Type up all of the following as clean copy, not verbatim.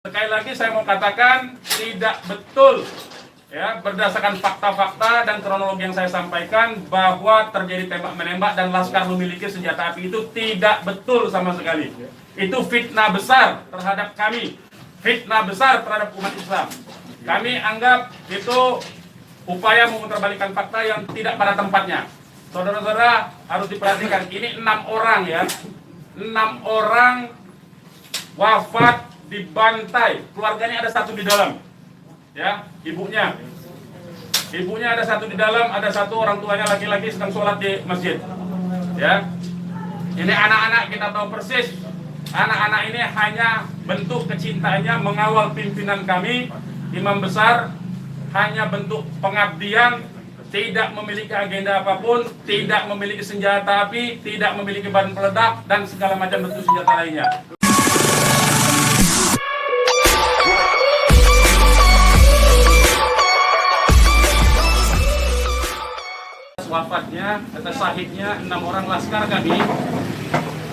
Sekali lagi saya mau katakan tidak betul ya, berdasarkan fakta-fakta dan kronologi yang saya sampaikan bahwa terjadi tembak-menembak dan Laskar memiliki senjata api itu tidak betul sama sekali. Itu fitnah besar terhadap kami, fitnah besar terhadap umat Islam. Kami anggap itu upaya memutarbalikkan fakta yang tidak pada tempatnya. Saudara-saudara harus diperhatikan, ini 6 orang ya, 6 orang wafat dibantai, keluarganya ada satu di dalam, ya, ibunya ada satu di dalam, ada satu orang tuanya laki-laki sedang sholat di masjid, ya. Ini anak-anak kita tahu persis, anak-anak ini hanya bentuk kecintaannya mengawal pimpinan kami, imam besar, hanya bentuk pengabdian, tidak memiliki agenda apapun, tidak memiliki senjata api, tidak memiliki bahan peledak dan segala macam bentuk senjata lainnya. Wafatnya atau syahidnya 6 orang laskar kami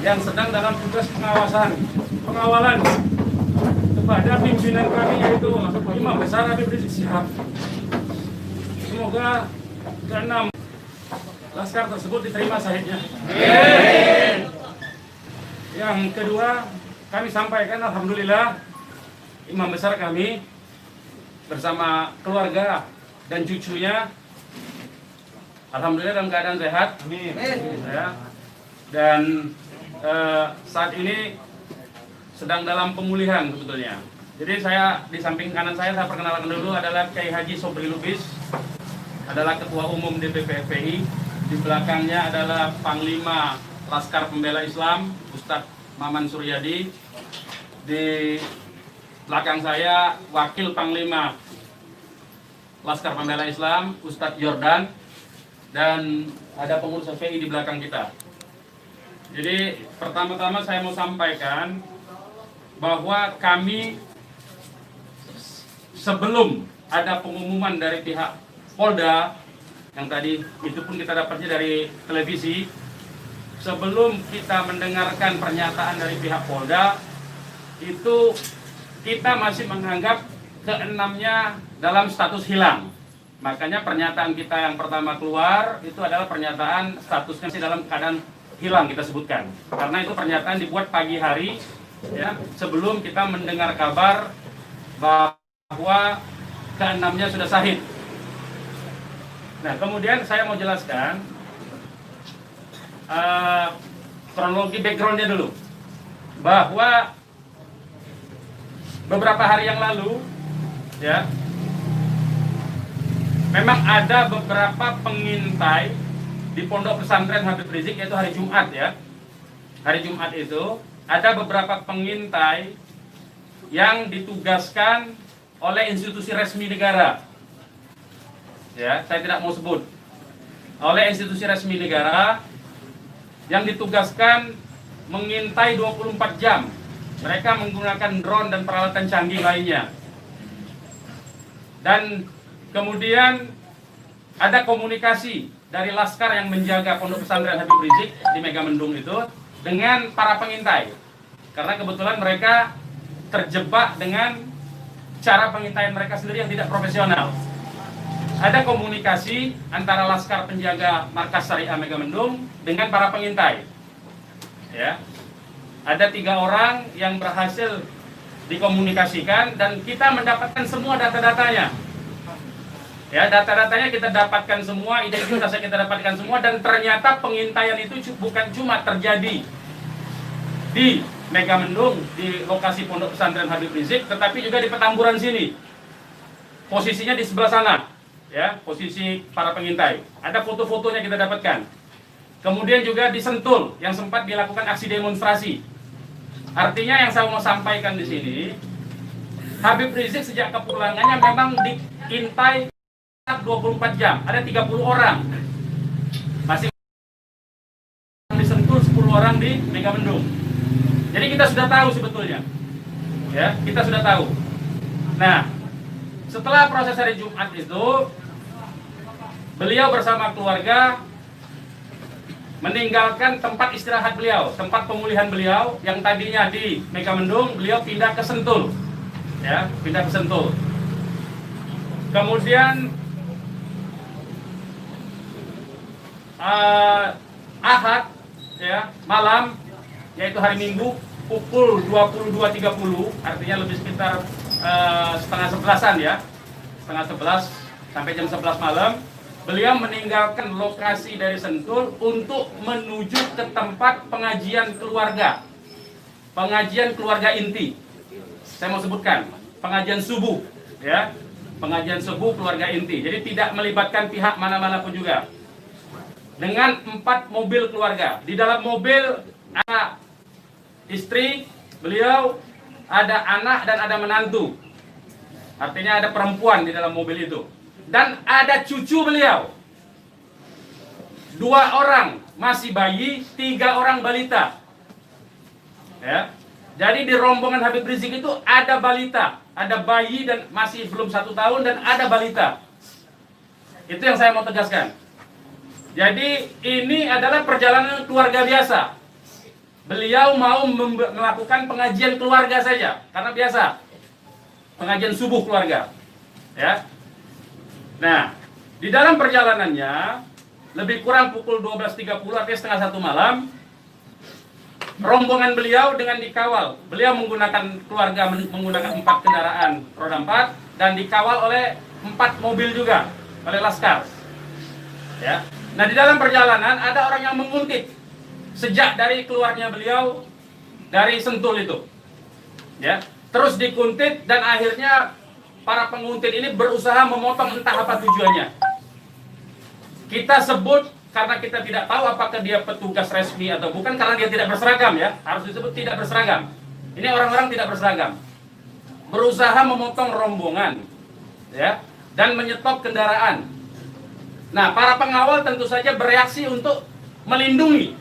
yang sedang dalam tugas pengawalan kepada pimpinan kami yaitu Imam Besar Habib Rizik Syihab. Semoga ke-6 laskar tersebut diterima syahidnya. Yang kedua, kami sampaikan alhamdulillah Imam Besar kami bersama keluarga dan cucunya alhamdulillah dalam keadaan sehat. Amin. Ya. Dan saat ini sedang dalam pemulihan sebetulnya. Jadi saya di samping kanan saya perkenalkan dulu adalah Kiai Haji Sobri Lubis, adalah Ketua Umum DPP FPI. Di belakangnya adalah Panglima Laskar Pembela Islam Ustadz Maman Suryadi. Di belakang saya Wakil Panglima Laskar Pembela Islam Ustadz Jordan. Dan ada pengurus FPI di belakang kita. Jadi pertama-tama saya mau sampaikan bahwa kami sebelum ada pengumuman dari pihak Polda, yang tadi itu pun kita dapatnya dari televisi, sebelum kita mendengarkan pernyataan dari pihak Polda, itu kita masih menganggap keenamnya dalam status hilang. Makanya pernyataan kita yang pertama keluar itu adalah pernyataan statusnya masih dalam keadaan hilang kita sebutkan. Karena itu pernyataan dibuat pagi hari ya, sebelum kita mendengar kabar bahwa keenamnya sudah syahid. Nah, kemudian saya mau jelaskan kronologi backgroundnya dulu. Bahwa beberapa hari yang lalu ya, memang ada beberapa pengintai di Pondok Pesantren Habib Rizik, yaitu hari Jumat ya. Hari Jumat itu ada beberapa pengintai yang ditugaskan oleh institusi resmi negara. Ya, saya tidak mau sebut. Oleh institusi resmi negara yang ditugaskan mengintai 24 jam. Mereka menggunakan drone dan peralatan canggih lainnya. Dan kemudian ada komunikasi dari Laskar yang menjaga Pondok Pesantren Habib Rizik di Megamendung itu dengan para pengintai. Karena kebetulan mereka terjebak dengan cara pengintaian mereka sendiri yang tidak profesional. Ada komunikasi antara Laskar penjaga Markas Syariah Megamendung dengan para pengintai. Ya. Ada 3 orang yang berhasil dikomunikasikan dan kita mendapatkan semua data-datanya. Ya, data-datanya kita dapatkan semua, identitasnya kita dapatkan semua, dan ternyata pengintaian itu bukan cuma terjadi di Megamendung, di lokasi Pondok Pesantren Habib Rizik, tetapi juga di Petamburan sini. Posisinya di sebelah sana, ya, posisi para pengintai. Ada foto-fotonya kita dapatkan. Kemudian juga di Sentul yang sempat dilakukan aksi demonstrasi. Artinya yang saya mau sampaikan di sini, Habib Rizik sejak kepulangannya memang diintai 24 jam, ada 30 orang masih disentuh, 10 orang di Megamendung. Jadi kita sudah tahu sebetulnya, ya, kita sudah tahu. Nah, setelah proses hari Jumat itu, beliau bersama keluarga meninggalkan tempat istirahat beliau, tempat pemulihan beliau yang tadinya di Megamendung, beliau pindah ke Sentul. ya, pindah ke Sentul. Kemudian Ahad, ya, malam, yaitu hari Minggu, pukul 22.30, artinya lebih sekitar setengah 11-an ya, setengah 11 sampai jam 11 malam, beliau meninggalkan lokasi dari Sentul untuk menuju ke tempat pengajian keluarga inti. Saya mau sebutkan, pengajian subuh, ya, pengajian subuh keluarga inti. Jadi tidak melibatkan pihak mana-mana pun juga. Dengan 4 mobil keluarga. Di dalam mobil ada istri beliau, ada anak dan ada menantu. Artinya ada perempuan di dalam mobil itu. Dan ada cucu beliau. 2 orang masih bayi, 3 orang balita. Ya. Jadi di rombongan Habib Rizik itu ada balita, ada bayi dan masih belum 1 tahun dan ada balita. Itu yang saya mau tegaskan. Jadi ini adalah perjalanan keluarga biasa. Beliau mau melakukan pengajian keluarga saja, karena biasa pengajian subuh keluarga, ya. Nah, di dalam perjalanannya lebih kurang pukul 12.30 artinya setengah 1 malam, rombongan beliau dengan dikawal. Beliau menggunakan keluarga menggunakan 4 kendaraan roda 4 dan dikawal oleh 4 mobil juga oleh laskar. Ya. Nah, di dalam perjalanan ada orang yang menguntit sejak dari keluarnya beliau dari Sentul itu. Ya, terus dikuntit dan akhirnya para penguntit ini berusaha memotong entah apa tujuannya. Kita sebut karena kita tidak tahu apakah dia petugas resmi atau bukan, karena dia tidak berseragam, ya. Harus disebut tidak berseragam. Ini orang-orang tidak berseragam. Berusaha memotong rombongan, ya, dan menyetop kendaraan. Nah, para pengawal tentu saja bereaksi untuk melindungi,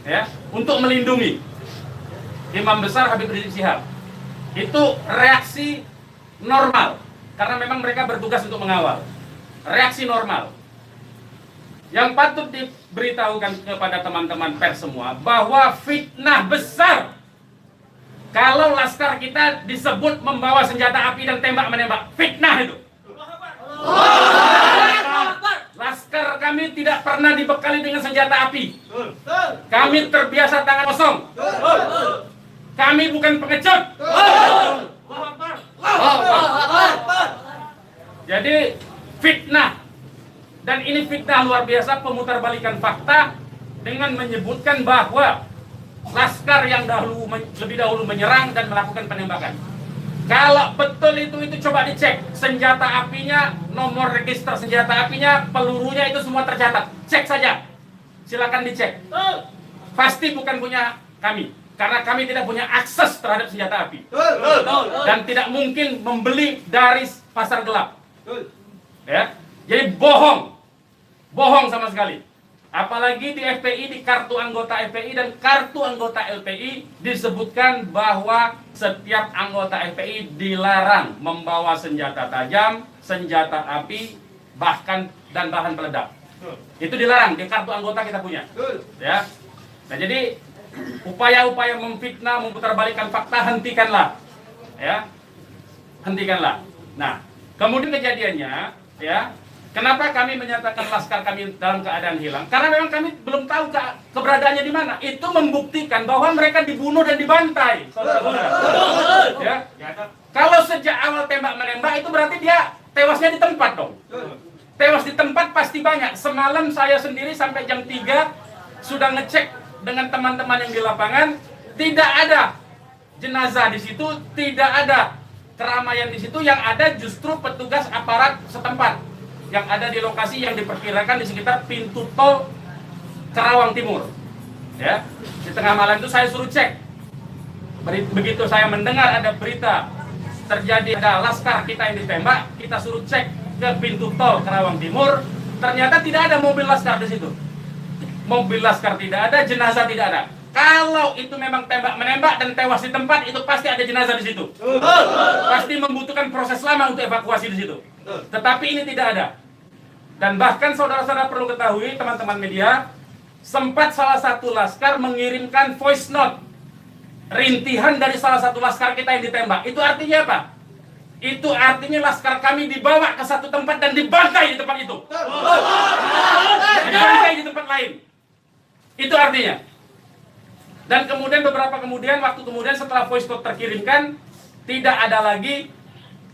ya, untuk melindungi Imam Besar Habib Rizik Syihab. Itu reaksi normal, karena memang mereka bertugas untuk mengawal. Reaksi normal. Yang patut diberitahukan kepada teman-teman pers semua, bahwa fitnah besar kalau laskar kita disebut membawa senjata api dan tembak-menembak. Fitnah itu. Laskar kami tidak pernah dibekali dengan senjata api. Kami terbiasa tangan kosong. Kami bukan pengecut. Jadi fitnah. Dan ini fitnah luar biasa, pemutarbalikan fakta dengan menyebutkan bahwa laskar yang lebih dahulu menyerang dan melakukan penembakan. Kalau betul itu coba dicek senjata apinya, nomor register senjata apinya, pelurunya itu semua tercatat. Cek saja, silakan dicek. Pasti bukan punya kami, karena kami tidak punya akses terhadap senjata api dan tidak mungkin membeli dari pasar gelap. Ya, jadi bohong sama sekali. Apalagi di FPI, di kartu anggota FPI dan kartu anggota LPI disebutkan bahwa setiap anggota FPI dilarang membawa senjata tajam, senjata api, bahkan dan bahan peledak. Itu dilarang di kartu anggota kita punya. Ya. Nah, jadi upaya-upaya memfitnah, memutarbalikkan fakta hentikanlah. Ya. Hentikanlah. Nah, kemudian kejadiannya, ya. Kenapa kami menyatakan laskar kami dalam keadaan hilang? Karena memang kami belum tahu keberadaannya di mana. Itu membuktikan bahwa mereka dibunuh dan dibantai. Ya. Kalau sejak awal tembak menembak itu berarti dia tewasnya di tempat dong. Tewas di tempat pasti banyak. Semalam saya sendiri sampai jam 3 sudah ngecek dengan teman-teman yang di lapangan, tidak ada jenazah di situ, tidak ada keramaian di situ. Yang ada justru petugas aparat setempat yang ada di lokasi yang diperkirakan di sekitar pintu tol Karawang Timur. Ya, di tengah malam itu saya suruh cek. Begitu saya mendengar ada berita terjadi ada laskar kita yang ditembak, kita suruh cek ke pintu tol Karawang Timur. Ternyata tidak ada mobil laskar di situ. Mobil laskar tidak ada, jenazah tidak ada. Kalau itu memang tembak menembak dan tewas di tempat, itu pasti ada jenazah di situ. Pasti membutuhkan proses lama untuk evakuasi di situ. Tetapi ini tidak ada. Dan bahkan saudara-saudara perlu ketahui, teman-teman media, sempat salah satu laskar mengirimkan voice note rintihan dari salah satu laskar kita yang ditembak. Itu artinya apa? Itu artinya laskar kami dibawa ke satu tempat dan dibantai di tempat itu. Dibantai di tempat lain. Itu artinya. Dan kemudian waktu kemudian setelah voice note terkirimkan, tidak ada lagi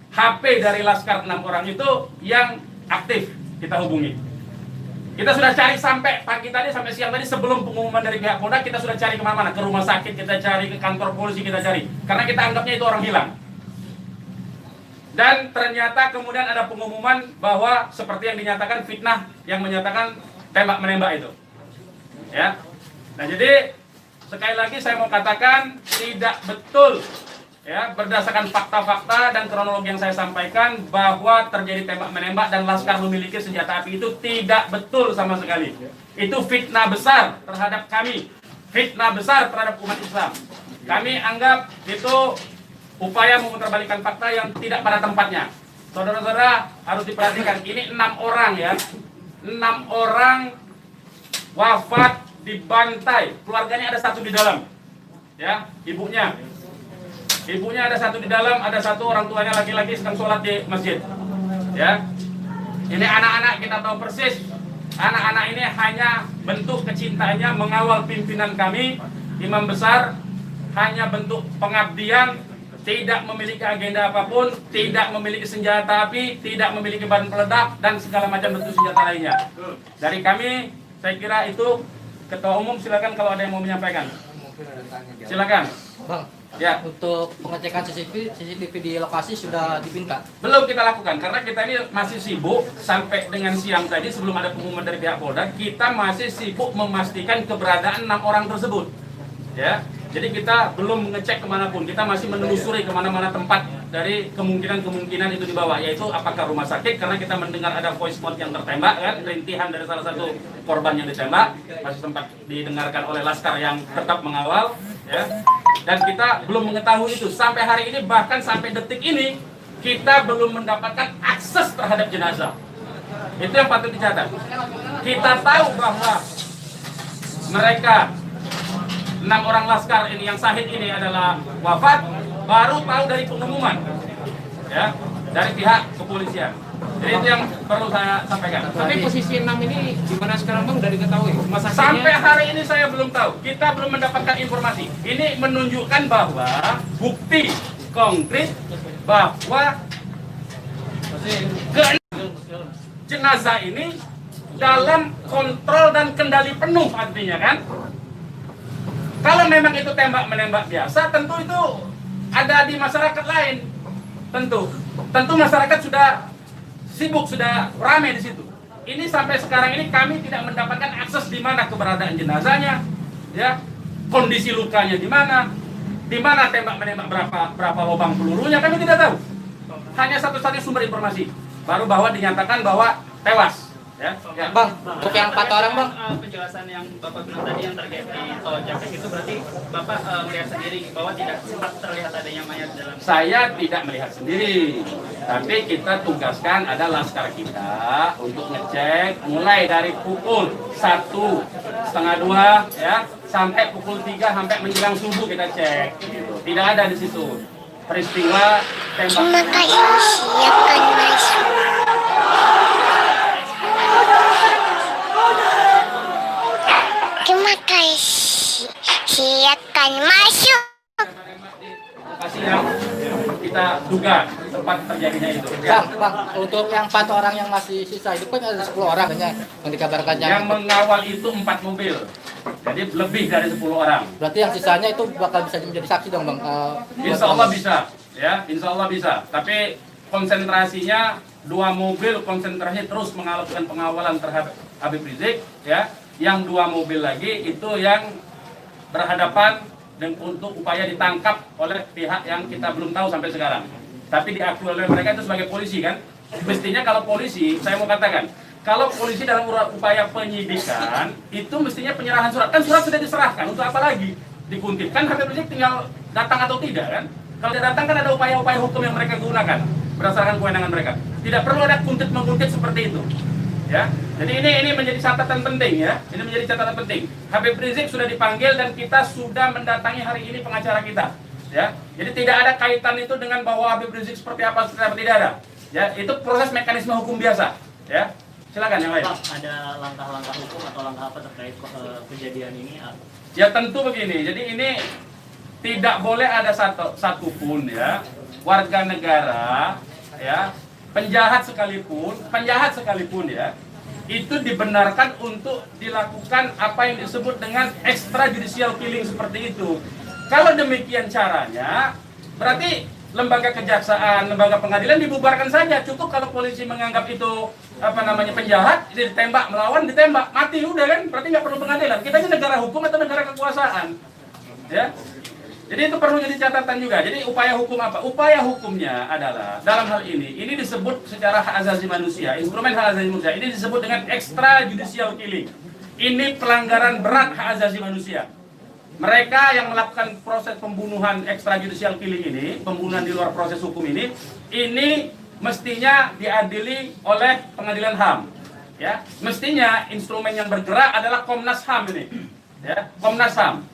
HP dari laskar 6 orang itu yang aktif kita hubungi. Kita sudah cari sampai pagi tadi, sampai siang tadi sebelum pengumuman dari pihak Polda, kita sudah cari kemana-mana, ke rumah sakit kita cari, ke kantor polisi kita cari, karena kita anggapnya itu orang hilang. Dan ternyata kemudian ada pengumuman bahwa seperti yang dinyatakan fitnah, yang menyatakan tembak menembak itu. Ya. Nah, jadi sekali lagi saya mau katakan tidak betul, ya, berdasarkan fakta-fakta dan kronologi yang saya sampaikan bahwa terjadi tembak menembak dan laskar memiliki senjata api itu tidak betul sama sekali. Itu fitnah besar terhadap kami, fitnah besar terhadap umat Islam. Kami anggap itu upaya memutarbalikkan fakta yang tidak pada tempatnya. Saudara-saudara harus diperhatikan, ini 6 orang ya, 6 orang wafat dibantai, keluarganya ada 1 di dalam, ya, ibunya ada 1 di dalam, ada 1 orang tuanya laki-laki sedang sholat di masjid. Ya, ini anak-anak kita tahu persis. Anak-anak ini hanya bentuk kecintaannya mengawal pimpinan kami, imam besar, hanya bentuk pengabdian, tidak memiliki agenda apapun, tidak memiliki senjata api, tidak memiliki bahan peledak dan segala macam bentuk senjata lainnya. Dari kami, saya kira itu. Ketua Umum silakan kalau ada yang mau menyampaikan. Silakan. Bang, ya, untuk pengecekan CCTV di lokasi sudah dipinta? Belum kita lakukan karena kita ini masih sibuk sampai dengan siang tadi sebelum ada pengumuman dari pihak Polda, kita masih sibuk memastikan keberadaan 6 orang tersebut. Ya, jadi kita belum mengecek kemanapun, kita masih menelusuri kemana-mana tempat dari kemungkinan itu dibawa, yaitu apakah rumah sakit karena kita mendengar ada voice note yang tertembak kan, rintihan dari salah satu korban yang ditembak, masih sempat didengarkan oleh laskar yang tetap mengawal, ya. Dan kita belum mengetahui itu sampai hari ini, bahkan sampai detik ini kita belum mendapatkan akses terhadap jenazah. Itu yang patut dicatat. Kita tahu bahwa mereka 6 orang laskar ini yang syahid ini adalah wafat, baru tahu dari pengumuman, ya, dari pihak kepolisian. Jadi itu yang perlu saya sampaikan. Tapi posisi 6 ini di mana sekarang Bang, udah diketahui? Sampai hari ini saya belum tahu. Kita belum mendapatkan informasi. Ini menunjukkan bahwa bukti konkret bahwa jenazah ini dalam kontrol dan kendali penuh, artinya kan. Kalau memang itu tembak menembak biasa, tentu itu ada di masyarakat lain. Tentu masyarakat sudah sibuk, sudah ramai di situ. Ini sampai sekarang ini kami tidak mendapatkan akses di mana keberadaan jenazahnya, ya, kondisi lukanya di mana tembak menembak, berapa lubang pelurunya, kami tidak tahu. Hanya satu-satunya sumber informasi baru bahwa dinyatakan bahwa tewas. Ya. Bang, untuk yang 4 orang Bang, penjelasan yang Bapak bilang tadi yang terkait di tol Japek itu berarti Bapak melihat sendiri bahwa tidak sempat terlihat adanya mayat dalam. Saya tidak melihat sendiri, tapi kita tugaskan ada laskar kita untuk ngecek mulai dari pukul 1:30 ya sampai pukul 3 sampai menjelang subuh kita cek. Gitu. Tidak ada di situ peristiwa tembak. Terima kasih, siapkan masuk. Terima kasih, siapkan masuk. Lokasi yang kita duga tempat terjadinya itu. Bang, untuk yang 4 orang yang masih sisa itu kan ada 10 orang yang dikabarkan Yang mengawal itu 4 mobil. Jadi lebih dari 10 orang. Berarti yang sisanya itu bakal bisa menjadi saksi dong Bang? Insya Allah bisa, ya, insya Allah bisa. Tapi konsentrasinya 2 mobil konsentrasi terus melakukan pengawalan terhadap Habib Rizik, ya. Yang 2 mobil lagi itu yang berhadapan dan untuk upaya ditangkap oleh pihak yang kita belum tahu sampai sekarang. Tapi diakui oleh mereka itu sebagai polisi kan. Mestinya kalau polisi, saya mau katakan, kalau polisi dalam upaya penyidikan itu mestinya penyerahan surat. Kan surat sudah diserahkan, untuk apa lagi dikuntit? Kan Habib Rizik tinggal datang atau tidak kan? Kalau dia datang kan ada upaya-upaya hukum yang mereka gunakan berdasarkan kewenangan mereka. Tidak perlu ada kuntit-menguntit seperti itu. Ya, jadi ini menjadi catatan penting ya. Ini menjadi catatan penting. Habib Rizik sudah dipanggil dan kita sudah mendatangi hari ini pengacara kita. Ya, jadi tidak ada kaitan itu dengan bahwa Habib Rizik seperti apa, tidak ada. Ya, itu proses mekanisme hukum biasa. Ya, silakan yang lain. Pak, ada langkah-langkah hukum atau langkah apa terkait kejadian ini? Ya tentu begini. Jadi ini tidak boleh ada satupun ya warga negara ya penjahat sekalipun ya itu dibenarkan untuk dilakukan apa yang disebut dengan extrajudicial killing seperti itu. Kalau demikian caranya, berarti lembaga kejaksaan, lembaga pengadilan dibubarkan saja. Cukup kalau polisi menganggap itu penjahat, ditembak, melawan, ditembak, mati udah kan, berarti nggak perlu pengadilan. Kita ini negara hukum atau negara kekuasaan, ya. Jadi itu perlu jadi catatan juga. Jadi upaya hukum apa? Upaya hukumnya adalah dalam hal ini disebut secara hak asasi manusia, instrumen hak asasi manusia. Ini disebut dengan extrajudicial killing. Ini pelanggaran berat hak asasi manusia. Mereka yang melakukan proses pembunuhan extrajudicial killing ini, pembunuhan di luar proses hukum ini mestinya diadili oleh pengadilan HAM. Ya, mestinya instrumen yang bergerak adalah Komnas HAM ini. Ya, Komnas HAM.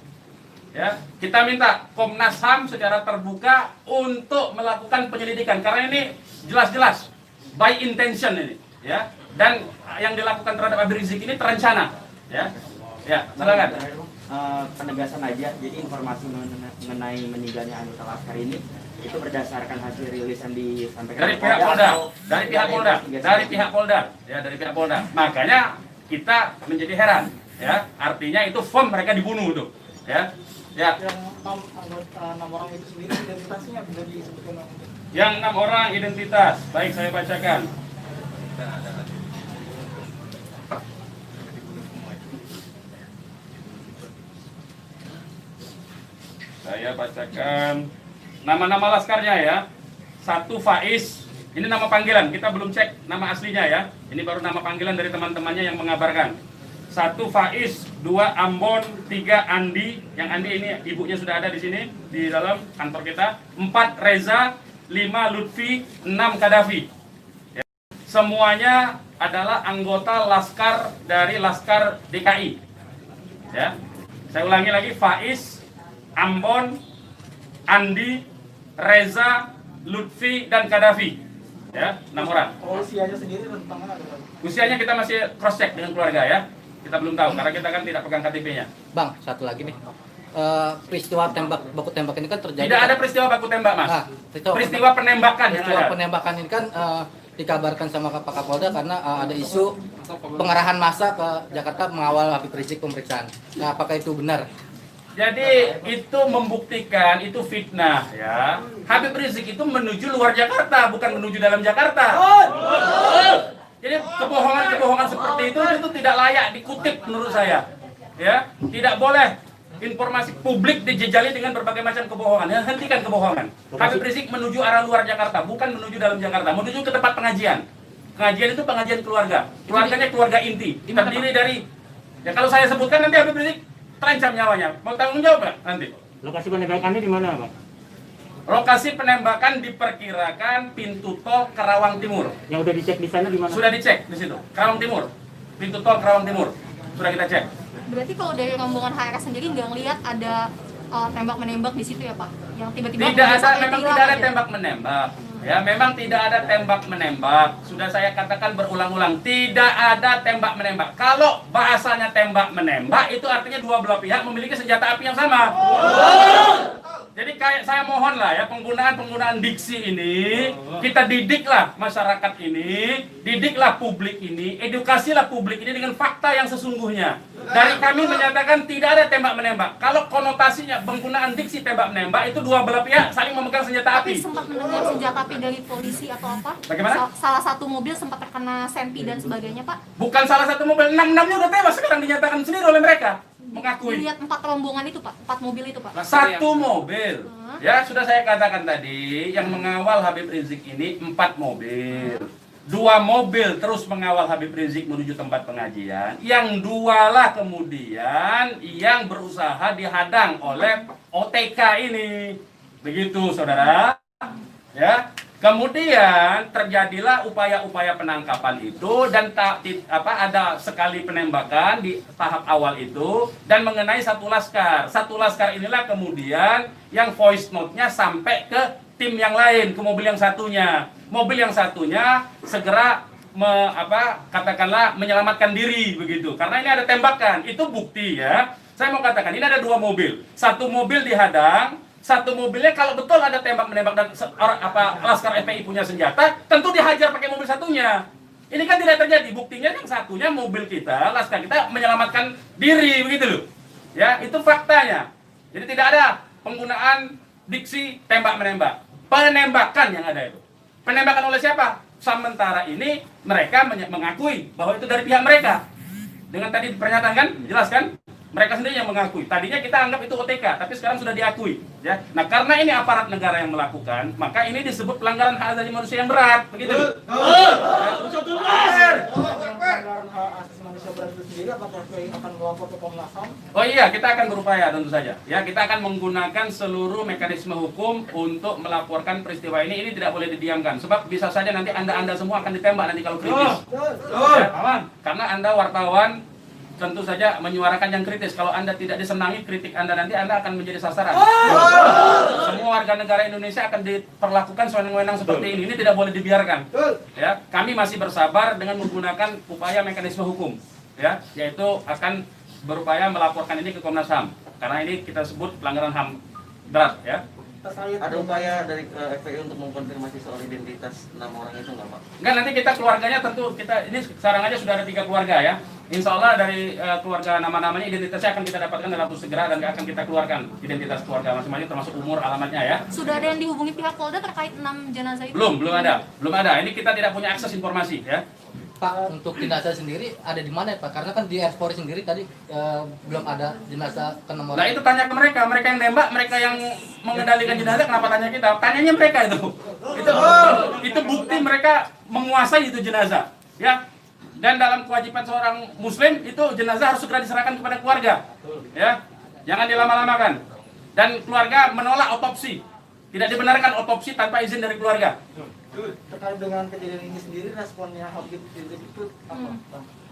Ya, kita minta Komnas HAM secara terbuka untuk melakukan penyelidikan karena ini jelas-jelas by intention ini, ya. Dan yang dilakukan terhadap Habib Rizik ini terencana, ya. Ya, silakan. Penegasan aja, jadi informasi mengenai meninggalnya anggota Laskar ini itu berdasarkan hasil rilis yang disampaikan dari pihak Polda, dari pihak Polda. Makanya kita menjadi heran, ya. Artinya itu firm mereka dibunuh tuh, ya. Ya. Yang 6 orang itu sendiri identitasnya bisa disebutkan? Yang 6 orang identitas, baik saya bacakan. Saya bacakan nama-nama laskarnya ya. 1 Faiz, ini nama panggilan, kita belum cek nama aslinya ya. Ini baru nama panggilan dari teman-temannya yang mengabarkan. 1 Faiz, 2 Ambon, 3 Andi, yang Andi ini ibunya sudah ada di sini di dalam kantor kita. 4 Reza, 5 Lutfi, 6 Kadafi. Ya. Semuanya adalah anggota Laskar dari Laskar DKI. Ya. Saya ulangi lagi, Faiz, Ambon, Andi, Reza, Lutfi dan Kadafi. Ya, 6 orang. Usianya sendiri rentangan ada? Usianya kita masih cross check dengan keluarga ya. Kita belum tahu karena kita kan tidak pegang KTP-nya. Bang, satu lagi nih. Peristiwa baku tembak ini kan terjadi. Tidak ada peristiwa baku tembak, Mas. Nah, peristiwa penembakan yang peristiwa ada. penembakan ini kan dikabarkan sama Pak Kapolda karena ada isu pengerahan massa ke Jakarta mengawal Habib Rizik pemeriksaan. Nah, apakah itu benar? Jadi itu membuktikan itu fitnah ya. Habib Rizik itu menuju luar Jakarta, bukan menuju dalam Jakarta. Jadi kebohongan-kebohongan seperti itu tidak layak dikutip menurut saya. Ya, tidak boleh informasi publik dijejali dengan berbagai macam kebohongan. Hentikan kebohongan. Habib Rizik menuju arah luar Jakarta, bukan menuju dalam Jakarta, menuju ke tempat pengajian. Pengajian itu pengajian keluarga. Keluarganya keluarga inti. Terdiri dari ya kalau saya sebutkan nanti Habib Rizik terancam nyawanya. Mau tanggung jawab nggak nanti? Lokasi penembakannya di mana, Pak? Lokasi penembakan diperkirakan pintu tol Karawang Timur. Yang udah dicek di sana di mana? Sudah dicek di situ, Karawang Timur. Pintu tol Karawang Timur. Sudah kita cek. Berarti kalau dari rombongan HRS sendiri nggak ngelihat ada tembak-menembak di situ ya Pak? Yang tiba-tiba Tidak ada, sampai memang hilang tidak ada aja. tembak-menembak. Ya, memang tidak ada tembak-menembak. Sudah saya katakan berulang-ulang, tidak ada tembak-menembak. Kalau bahasanya tembak-menembak, itu artinya dua belah pihak memiliki senjata api yang sama. Jadi kayak saya mohon lah ya, penggunaan diksi ini kita didiklah masyarakat ini, didiklah publik ini, edukasilah publik ini dengan fakta yang sesungguhnya. Dari kami menyatakan tidak ada tembak menembak. Kalau konotasinya penggunaan diksi tembak menembak itu dua belah pihak saling memegang senjata Tapi api. sempat mendengar senjata api dari polisi atau apa? Bagaimana? Salah satu mobil sempat terkena sempi dan sebagainya Pak. Bukan salah satu mobil, 6-6-nya udah tewas sekarang dinyatakan sendiri oleh mereka. Mengakui. Dilihat 4 rombongan itu Pak, 4 mobil itu Pak. Satu mobil. Ya, sudah saya katakan tadi, yang mengawal Habib Rizik ini 4 mobil. 2 mobil terus mengawal Habib Rizik menuju tempat pengajian. Yang 2 lah kemudian yang berusaha dihadang oleh OTK ini. Begitu, saudara. Ya. Kemudian terjadilah upaya-upaya penangkapan itu dan ada sekali penembakan di tahap awal itu dan mengenai satu laskar. Satu laskar inilah kemudian yang voice note-nya sampai ke tim yang lain, ke mobil yang satunya. Mobil yang satunya segera katakanlah menyelamatkan diri begitu. Karena ini ada tembakan, itu bukti ya. Saya mau katakan ini ada dua mobil. Satu mobil dihadang, satu mobilnya kalau betul ada tembak-menembak dan laskar FPI punya senjata, tentu dihajar pakai mobil satunya. Ini kan tidak terjadi. Buktinya yang satunya mobil kita, laskar kita menyelamatkan diri begitu loh. Ya, itu faktanya. Jadi tidak ada penggunaan diksi tembak-menembak. Penembakan yang ada itu. Penembakan oleh siapa? Sementara ini mereka mengakui bahwa itu dari pihak mereka. Dengan tadi pernyataan kan, jelas kan? Mereka sendiri yang mengakui. Tadinya kita anggap itu OTK, tapi sekarang sudah diakui. Ya. Nah, karena ini aparat negara yang melakukan, maka ini disebut pelanggaran hak asasi manusia yang berat, begitu. Oh iya, kita akan berupaya tentu saja. Ya, kita akan menggunakan seluruh mekanisme hukum untuk melaporkan peristiwa ini. Ini tidak boleh didiamkan, sebab bisa saja nanti anda semua akan ditembak nanti kalau kritis. Ya, karena anda wartawan tentu saja menyuarakan yang kritis. Kalau Anda tidak disenangi kritik Anda, nanti Anda akan menjadi sasaran. Semua warga negara Indonesia akan diperlakukan sewenang-wenang seperti ini. Ini tidak boleh dibiarkan. Ya, kami masih bersabar dengan menggunakan upaya mekanisme hukum. Ya, yaitu akan berupaya melaporkan ini ke Komnas HAM. Karena ini kita sebut pelanggaran HAM berat. Ya. Ada upaya dari FPI untuk mengkonfirmasi soal identitas 6 orang itu nggak Pak? Enggak, nanti kita keluarganya tentu ini sekarang aja sudah ada 3 keluarga ya. Insya Allah dari keluarga nama-namanya identitasnya akan kita dapatkan dalam waktu segera dan akan kita keluarkan identitas keluarga masing-masing termasuk umur, alamatnya ya. Sudah ada yang dihubungi pihak Polda terkait 6 jenazah itu? Belum ada. Ini kita tidak punya akses informasi ya. Pak, untuk jenazah sendiri ada di mana ya Pak? Karena kan di Polri sendiri tadi belum ada jenazah ke-6 orang. Nah itu tanya ke mereka yang nembak, mereka yang mengendalikan jenazah, kenapa tanya kita? Tanyanya mereka itu. Itu bukti mereka menguasai itu jenazah, ya. Dan dalam kewajiban seorang Muslim itu jenazah harus segera diserahkan kepada keluarga, ya. Jangan dilama-lamakan. Dan keluarga menolak otopsi, tidak dibenarkan otopsi tanpa izin dari keluarga. Terkait dengan kejadian ini sendiri, responnya Habib Rizik itu apa?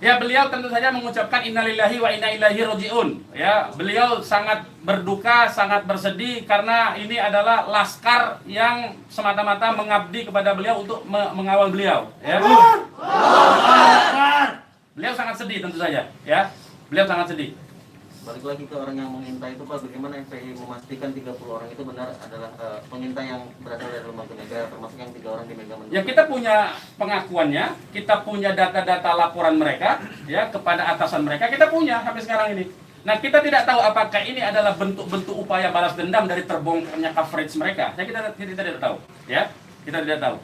Ya, beliau tentu saja mengucapkan innalillahi wa inna ilaihi rajiun. Ya, beliau sangat berduka, sangat bersedih karena ini adalah laskar yang semata-mata mengabdi kepada beliau untuk mengawal beliau. Ya. Beliau sangat sedih tentu saja. Ya, beliau sangat sedih. Balik lagi ke orang yang mengintai itu Pak, bagaimana FPI memastikan 30 orang itu benar adalah pengintai yang berasal dari lembaga negara, termasuk yang 3 orang di Mega Mendung? Ya, kita punya pengakuannya, kita punya data-data laporan mereka, ya, kepada atasan mereka, kita punya sampai sekarang ini. Nah, kita tidak tahu apakah ini adalah bentuk-bentuk upaya balas dendam dari terbongkarnya coverage mereka. Ya, kita tidak tahu, ya, kita tidak tahu.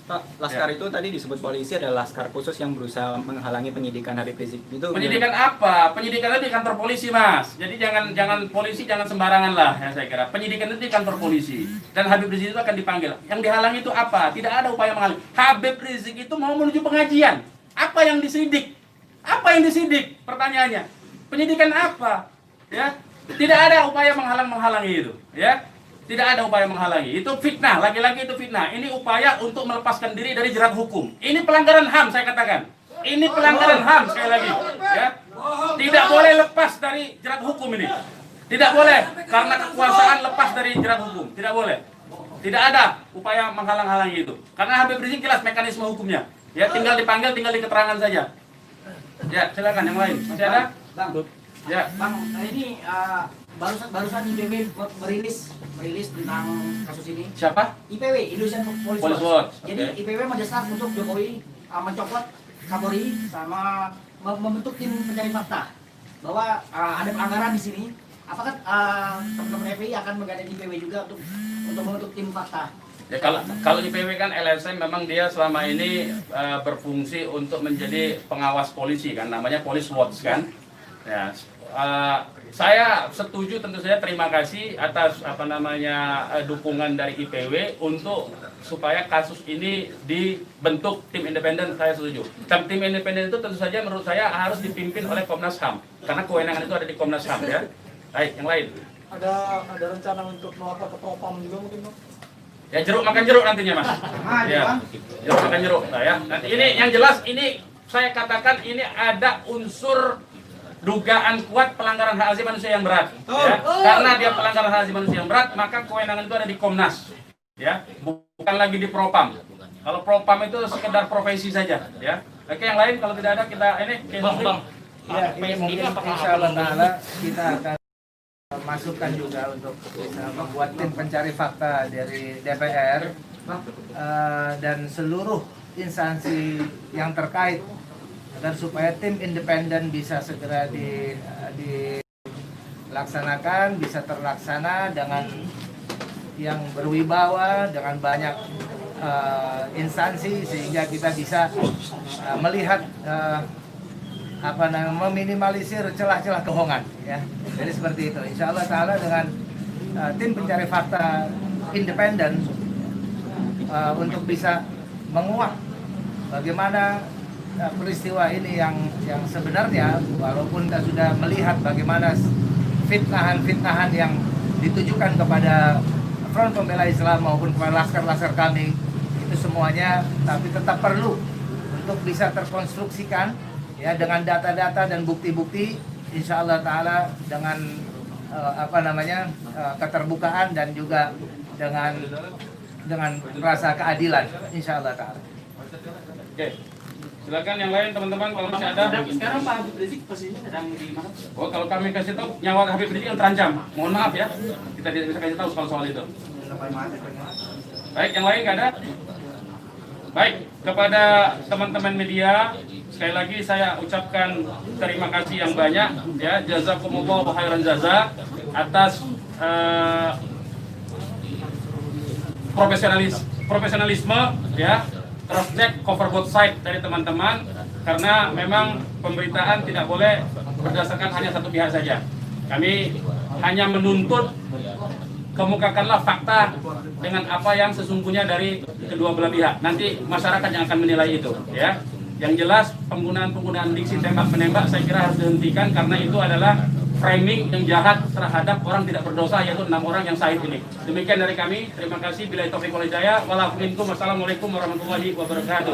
Pak, laskar itu tadi disebut polisi adalah laskar khusus yang berusaha menghalangi penyidikan Habib Rizik. Itu penyidikan apa? Penyidikan itu di kantor polisi, Mas. Jadi jangan polisi jangan sembarangan lah ya saya kira. Penyidikan itu di kantor polisi dan Habib Rizik itu akan dipanggil. Yang dihalangi itu apa? Tidak ada upaya menghalangi. Habib Rizik itu mau menuju pengajian. Apa yang disidik? Apa yang disidik? Pertanyaannya. Penyidikan apa? Ya. Tidak ada upaya menghalangi itu, ya. Tidak ada upaya menghalangi. Itu fitnah, lagi-lagi itu fitnah. Ini upaya untuk melepaskan diri dari jerat hukum. Ini pelanggaran HAM saya katakan. Ini pelanggaran HAM sekali lagi, ya. Tidak boleh lepas dari jerat hukum ini. Tidak boleh karena kekuasaan lepas dari jerat hukum. Tidak boleh. Tidak ada upaya menghalang-halangi itu. Karena Habib Rizik jelas mekanisme hukumnya. Ya, tinggal dipanggil, tinggal diketerangan saja. Ya, silakan yang lain. Masih ada? Bang, Ya. Bang, ini barusan IPW merilis tentang kasus ini. Siapa? IPW, Indonesian Police Police Watch. Watch, Jadi oke. IPW mendesak untuk Jokowi mencopot Kapolri sama membentuk tim pencari fakta bahwa ada pelanggaran di sini. Apakah teman-teman FPI akan menggandeng IPW juga untuk membentuk tim fakta? Ya, kalau IPW kan LSM memang dia selama ini berfungsi untuk menjadi pengawas polisi kan, namanya Police Watch kan. Ya, saya setuju, tentu saja terima kasih atas dukungan dari IPW untuk supaya kasus ini dibentuk tim independen. Saya setuju. Tim independen itu tentu saja menurut saya harus dipimpin oleh Komnas HAM karena kewenangan itu ada di Komnas HAM ya. Baik, yang lain. Ada rencana untuk melapor ke Propam juga mungkin, Bang? Ya jeruk makan jeruk nantinya Mas. Ya, jeruk makan jeruk. Nah, ya. Nanti ini yang jelas ini saya katakan ini ada unsur dugaan kuat pelanggaran hak asasi manusia yang berat. Ya. Karena dia pelanggaran hak asasi manusia yang berat, maka kewenangan itu ada di Komnas. Ya, bukan lagi di Propam. Kalau Propam itu sekedar profesi saja. Ya. Oke, yang lain kalau tidak ada kita ini. Bang. Ya, ini mungkin insya Allah Ta'ala kita akan masukkan juga untuk bisa membuat tim pencari fakta dari DPR dan seluruh instansi yang terkait agar supaya tim independen bisa segera dilaksanakan, bisa terlaksana dengan yang berwibawa, dengan banyak instansi sehingga kita bisa melihat meminimalisir celah-celah kebohongan ya. Jadi seperti itu. Insya Allah Ta'ala dengan tim pencari fakta independen untuk bisa menguak bagaimana peristiwa ini yang sebenarnya, walaupun kita sudah melihat bagaimana fitnahan-fitnahan yang ditujukan kepada Front Pembela Islam maupun kepada laskar-laskar kami itu semuanya, tapi tetap perlu untuk bisa terkonstruksikan ya dengan data-data dan bukti-bukti, insya Allah Ta'ala dengan keterbukaan dan juga dengan rasa keadilan, insya Allah Ta'ala. Oke, silakan yang lain teman-teman kalau masih ada. Sekarang Pak Habib Rizik posisinya sedang di mana? Oh, kalau kami kasih tahu nyawa Habib Rizik yang terancam. Mohon maaf ya, kita tidak bisa kasih tahu soal itu. Baik, yang lain nggak ada? Baik, kepada teman-teman media, sekali lagi saya ucapkan terima kasih yang banyak ya, jazakumullah khairan jaza atas profesionalisme ya, cross check cover both side dari teman-teman, karena memang pemberitaan tidak boleh berdasarkan hanya satu pihak saja. Kami hanya menuntut kemukakanlah fakta dengan apa yang sesungguhnya dari kedua belah pihak. Nanti masyarakat yang akan menilai itu, ya. Yang jelas penggunaan diksi tembak-menembak saya kira harus dihentikan karena itu adalah framing yang jahat terhadap orang tidak berdosa, yaitu 6 orang yang syahid ini. Demikian dari kami. Terima kasih. Billahi taufiq wal hidayah. Wassalamualaikum warahmatullahi wabarakatuh.